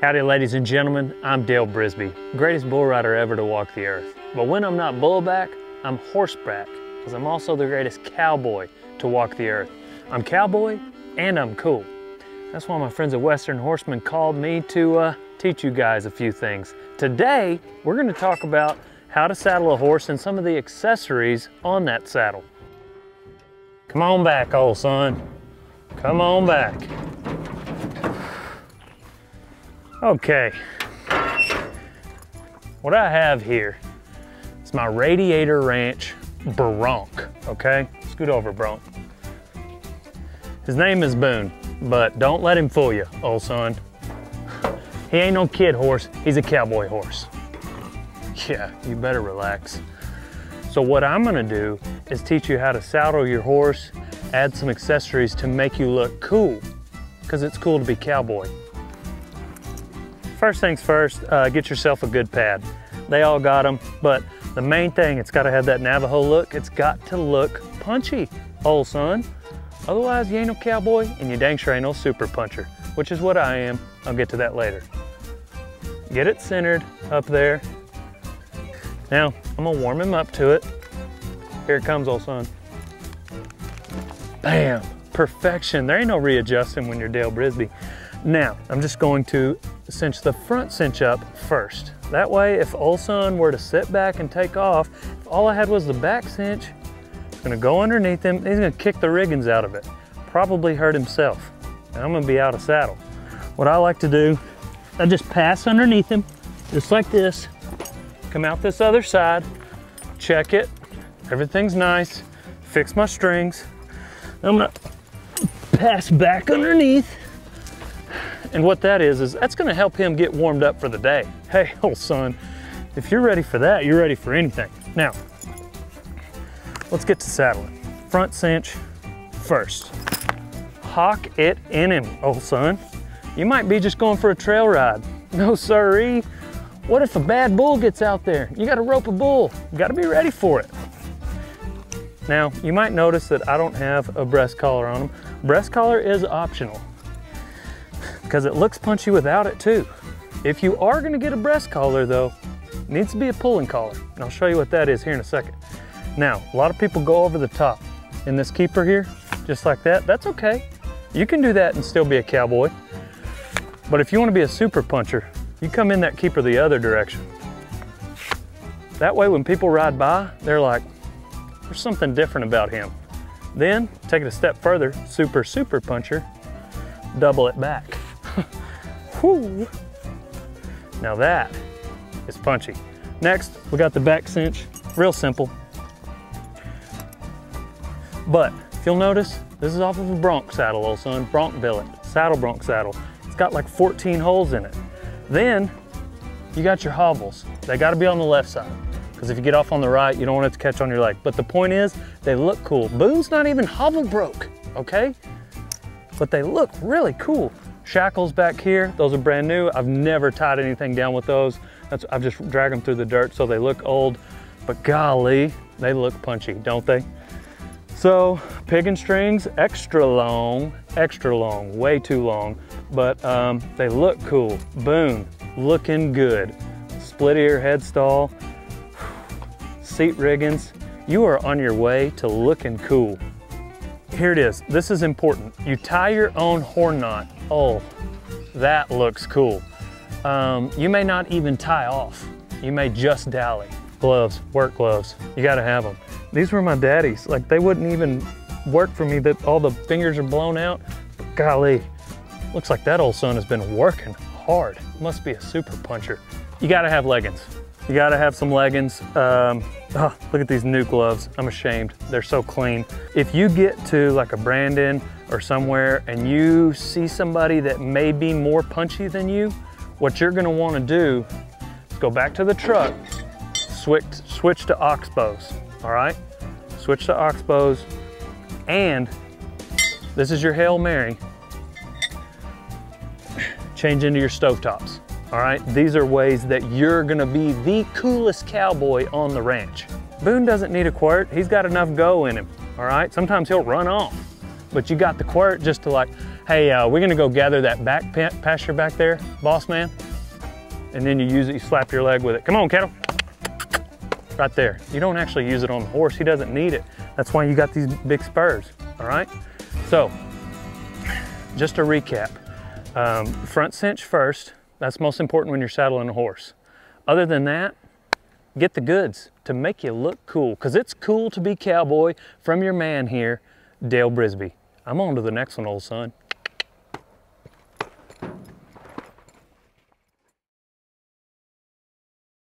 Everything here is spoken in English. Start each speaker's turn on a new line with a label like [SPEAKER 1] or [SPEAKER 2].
[SPEAKER 1] Howdy ladies and gentlemen, I'm Dale Brisby, greatest bull rider ever to walk the earth. But when I'm not bullback, I'm horseback, because I'm also the greatest cowboy to walk the earth. I'm cowboy and I'm cool. That's why my friends at Western Horseman called me to teach you guys a few things. Today, we're gonna talk about how to saddle a horse and some of the accessories on that saddle. Come on back, old son. Come on back. Okay, what I have here is my Radiator Ranch bronc, okay? Scoot over, bronc. His name is Boone, but don't let him fool you, old son. He ain't no kid horse, he's a cowboy horse. Yeah, you better relax. So what I'm gonna do is teach you how to saddle your horse, add some accessories to make you look cool, because it's cool to be cowboy. First things first, get yourself a good pad. They all got them, but the main thing, it's gotta have that Navajo look. It's got to look punchy, old son. Otherwise, you ain't no cowboy and you dang sure ain't no super puncher, which is what I am. I'll get to that later. Get it centered up there. Now, I'm gonna warm him up to it. Here it comes, old son. Bam, perfection. There ain't no readjusting when you're Dale Brisby. Now, I'm just going to cinch the front cinch up first. That way, if old son were to sit back and take off, if all I had was the back cinch, it's gonna go underneath him, he's gonna kick the riggings out of it, probably hurt himself, and I'm gonna be out of saddle. What I like to do, I just pass underneath him, just like this, come out this other side, check it, everything's nice, fix my strings, I'm gonna pass back underneath. And what that is that's gonna help him get warmed up for the day. Hey, old son, if you're ready for that, you're ready for anything. Now, let's get to saddling. Front cinch first. Hock it in him, old son. You might be just going for a trail ride. No siree. What if a bad bull gets out there? You gotta rope a bull. You gotta be ready for it. Now, you might notice that I don't have a breast collar on him. Breast collar is optional, because it looks punchy without it too. If you are gonna get a breast collar though, it needs to be a pulling collar. And I'll show you what that is here in a second. Now, a lot of people go over the top in this keeper here, just like that. That's okay. You can do that and still be a cowboy. But if you wanna be a super puncher, you come in that keeper the other direction. That way when people ride by, they're like, there's something different about him. Then, take it a step further, super puncher, double it back. Whoo. Now that is punchy. Next, we got the back cinch, real simple. But if you'll notice, this is off of a bronc saddle, old son, bronc billet, saddle bronc saddle. It's got like 14 holes in it. Then you got your hobbles. They gotta be on the left side, because if you get off on the right, you don't want it to catch on your leg. But the point is, they look cool. Boone's not even hobble broke, okay? But they look really cool. Shackles back here, those are brand new. I've never tied anything down with those. I've just dragged them through the dirt so they look old, but golly, they look punchy, don't they? So, pig and strings, extra long, way too long, but they look cool. Boone, looking good. Split ear headstall, seat riggings. You are on your way to looking cool. Here it is, this is important. You tie your own horn knot. Oh, that looks cool. You may not even tie off. You may just dally. Gloves, work gloves, you gotta have them. These were my daddy's. Like, they wouldn't even work for me, that all the fingers are blown out. But golly, looks like that old son has been working hard. Must be a super puncher. You gotta have leggings. You gotta have some leggings. Oh, look at these new gloves. I'm ashamed. They're so clean. If you get to like a Brandon or somewhere and you see somebody that may be more punchy than you, what you're gonna wanna do is go back to the truck, switch to oxbows, all right? Switch to oxbows, and this is your Hail Mary. Change into your stovetops. All right, these are ways that you're gonna be the coolest cowboy on the ranch. Boone doesn't need a quirt, he's got enough go in him, all right? Sometimes he'll run off. but you got the quirt just to like, hey, we're gonna go gather that back pasture back there, boss man. And then you use it, you slap your leg with it. Come on, cattle. Right there. You don't actually use it on the horse. He doesn't need it. That's why you got these big spurs, all right? So, just to recap, front cinch first. That's most important when you're saddling a horse. Other than that, get the goods to make you look cool, because it's cool to be cowboy from your man here, Dale Brisby. I'm on to the next one, old son.